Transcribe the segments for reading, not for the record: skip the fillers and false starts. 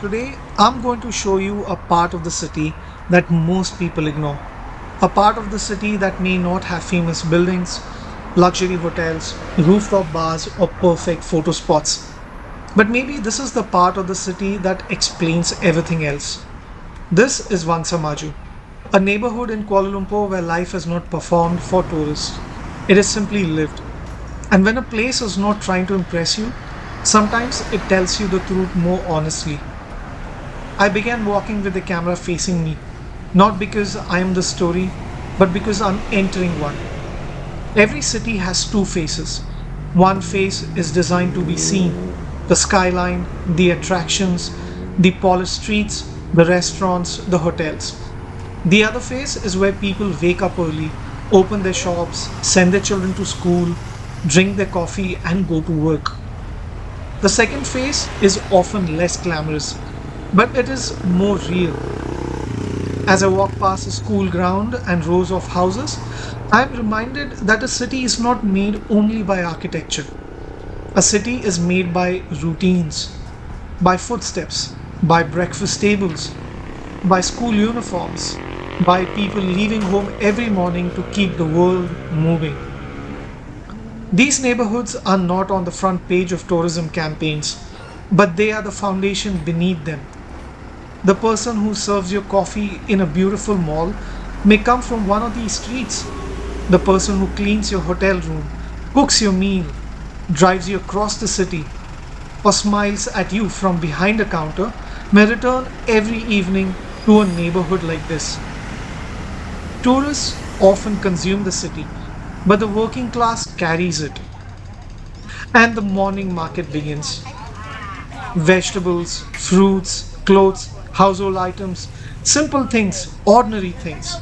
Today, I'm going to show you a part of the city that most people ignore. A part of the city that may not have famous buildings, luxury hotels, rooftop bars, or perfect photo spots. But maybe this is the part of the city that explains everything else. This is Wangsa Maju, a neighborhood in Kuala Lumpur where life is not performed for tourists. It is simply lived. And when a place is not trying to impress you, sometimes it tells you the truth more honestly. I began walking with the camera facing me, not because I am the story, but because I'm entering one. Every city has two faces. One face is designed to be seen: the skyline, the attractions, the polished streets, the restaurants, the hotels. The other face is where people wake up early, open their shops, send their children to school, drink their coffee, and go to work. The second phase is often less glamorous, but it is more real. As I walk past a school ground and rows of houses, I am reminded that a city is not made only by architecture. A city is made by routines, by footsteps, by breakfast tables, by school uniforms, by people leaving home every morning to keep the world moving. These neighborhoods are not on the front page of tourism campaigns, but they are the foundation beneath them. The person who serves your coffee in a beautiful mall may come from one of these streets. The person who cleans your hotel room, cooks your meal, drives you across the city, or smiles at you from behind a counter may return every evening to a neighborhood like this. Tourists often consume the city, but the working class carries it. And the morning market begins. Vegetables, fruits, clothes, household items, simple things, ordinary things.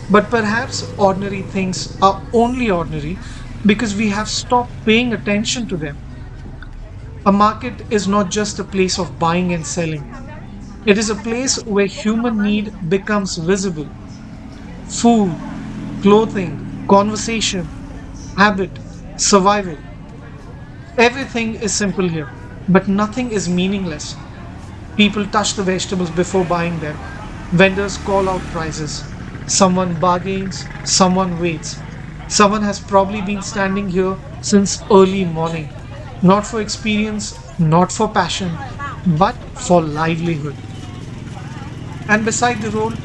But perhaps ordinary things are only ordinary because we have stopped paying attention to them. A market is not just a place of buying and selling, it is a place where human need becomes visible. Food, clothing, conversation, habit, survival. Everything is simple here, but nothing is meaningless. People touch the vegetables before buying them. Vendors call out prices. Someone bargains, someone waits. Someone has probably been standing here since early morning. Not for experience, not for passion, but for livelihood. And beside the road,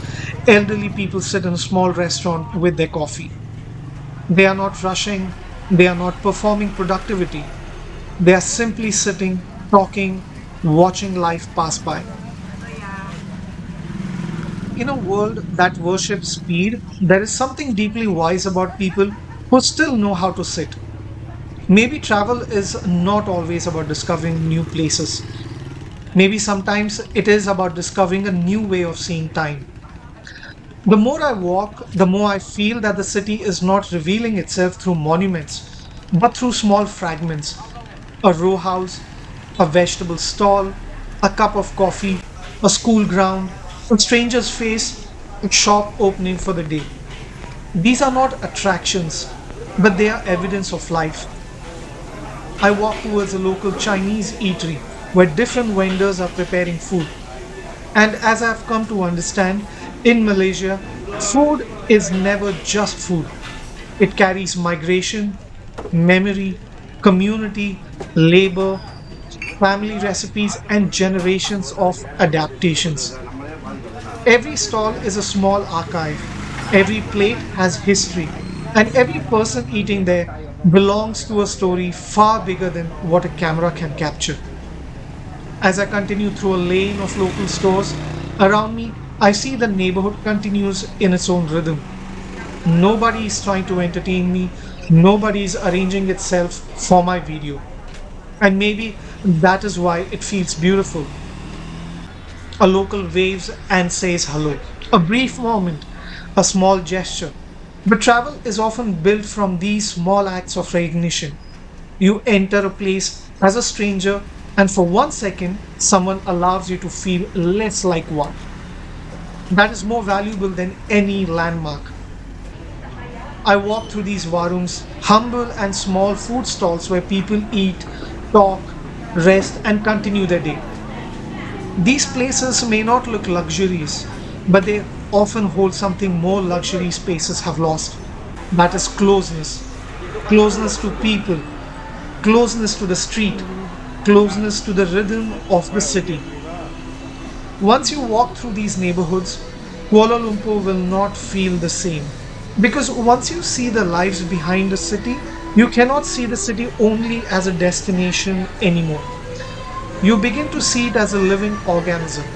elderly people sit in a small restaurant with their coffee. They are not rushing, they are not performing productivity. They are simply sitting, talking, watching life pass by. In a world that worships speed, there is something deeply wise about people who still know how to sit. Maybe travel is not always about discovering new places. Maybe sometimes it is about discovering a new way of seeing time. The more I walk, the more I feel that the city is not revealing itself through monuments, but through small fragments: a row house, a vegetable stall, a cup of coffee, a school ground, a stranger's face, a shop opening for the day. These are not attractions, but they are evidence of life. I walk towards a local Chinese eatery where different vendors are preparing food. And as I've come to understand, in Malaysia, food is never just food. It carries migration, memory, community, labor, family recipes, and generations of adaptations. Every stall is a small archive, every plate has history, and every person eating there belongs to a story far bigger than what a camera can capture. As I continue through a lane of local stores around me, I see the neighborhood continues in its own rhythm. Nobody is trying to entertain me, nobody is arranging itself for my video. And maybe that is why it feels beautiful. A local waves and says hello. A brief moment, a small gesture. But travel is often built from these small acts of recognition. You enter a place as a stranger, and for 1 second, someone allows you to feel less like one. That is more valuable than any landmark. I walk through these warungs, humble and small food stalls where people eat, talk, rest, and continue their day. These places may not look luxurious, but they often hold something more luxury spaces have lost. That is closeness. Closeness to people, closeness to the street, closeness to the rhythm of the city. Once you walk through these neighborhoods, Kuala Lumpur will not feel the same. Because once you see the lives behind a city, you cannot see the city only as a destination anymore. You begin to see it as a living organism,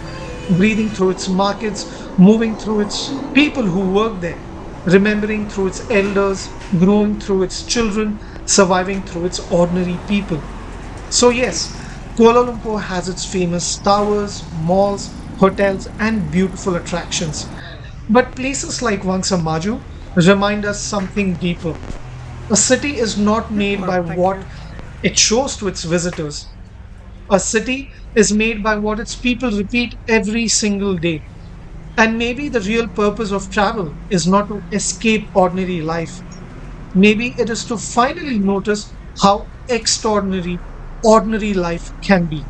breathing through its markets, moving through its people who work there, remembering through its elders, growing through its children, surviving through its ordinary people. So, yes, Kuala Lumpur has its famous towers, malls, hotels, and beautiful attractions. But places like Wangsa Maju remind us something deeper. A city is not made by Thank what you. it shows to its visitors. A city is made by what its people repeat every single day. And maybe the real purpose of travel is not to escape ordinary life. Maybe it is to finally notice how extraordinary ordinary life can be.